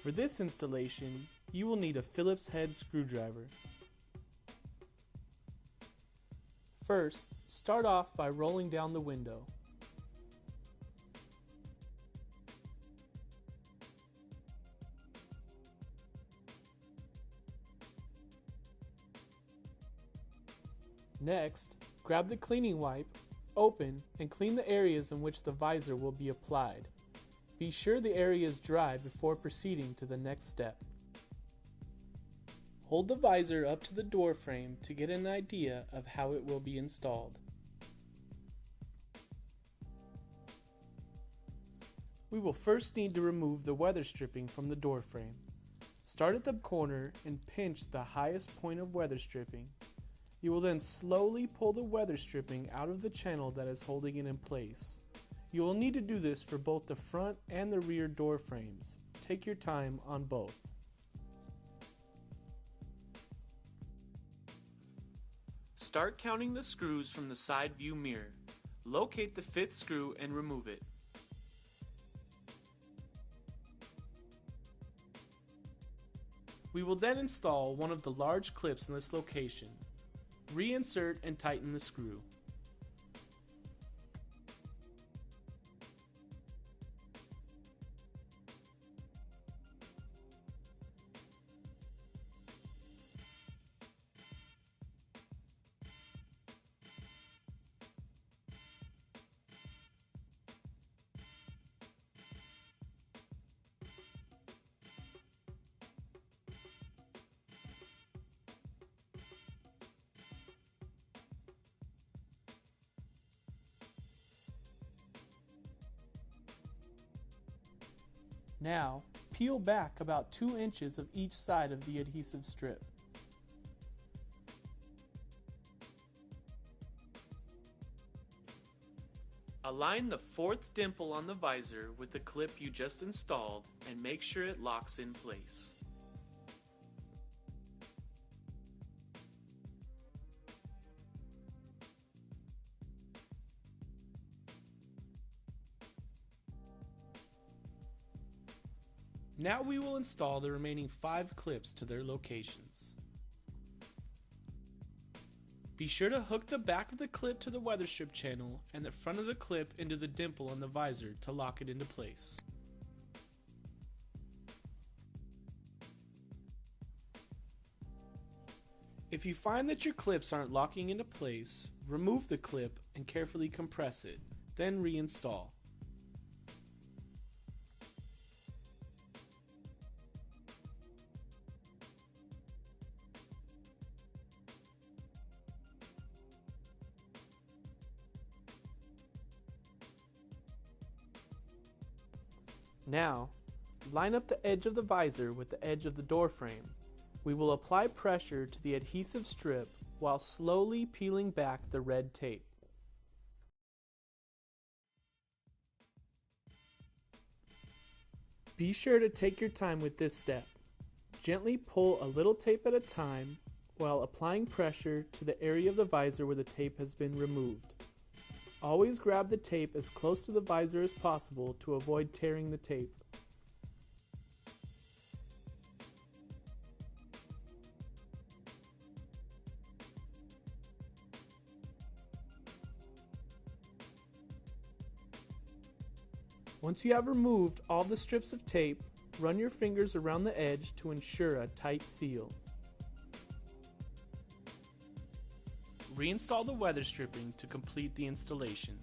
For this installation, you will need a Phillips head screwdriver. First, start off by rolling down the window. Next, grab the cleaning wipe, open, and clean the areas in which the visor will be applied. Be sure the area is dry before proceeding to the next step. Hold the visor up to the door frame to get an idea of how it will be installed. We will first need to remove the weather stripping from the door frame. Start at the corner and pinch the highest point of weather stripping. You will then slowly pull the weather stripping out of the channel that is holding it in place. You will need to do this for both the front and the rear door frames. Take your time on both. Start counting the screws from the side view mirror. Locate the 5th screw and remove it. We will then install one of the large clips in this location. Reinsert and tighten the screw. Now, peel back about 2 inches of each side of the adhesive strip. Align the 4th dimple on the visor with the clip you just installed and make sure it locks in place. Now we will install the remaining 5 clips to their locations. Be sure to hook the back of the clip to the weather strip channel and the front of the clip into the dimple on the visor to lock it into place. If you find that your clips aren't locking into place, remove the clip and carefully compress it, then reinstall. Now, line up the edge of the visor with the edge of the door frame. We will apply pressure to the adhesive strip while slowly peeling back the red tape. Be sure to take your time with this step. Gently pull a little tape at a time while applying pressure to the area of the visor where the tape has been removed. Always grab the tape as close to the visor as possible to avoid tearing the tape. Once you have removed all the strips of tape, run your fingers around the edge to ensure a tight seal. Reinstall the weather stripping to complete the installation.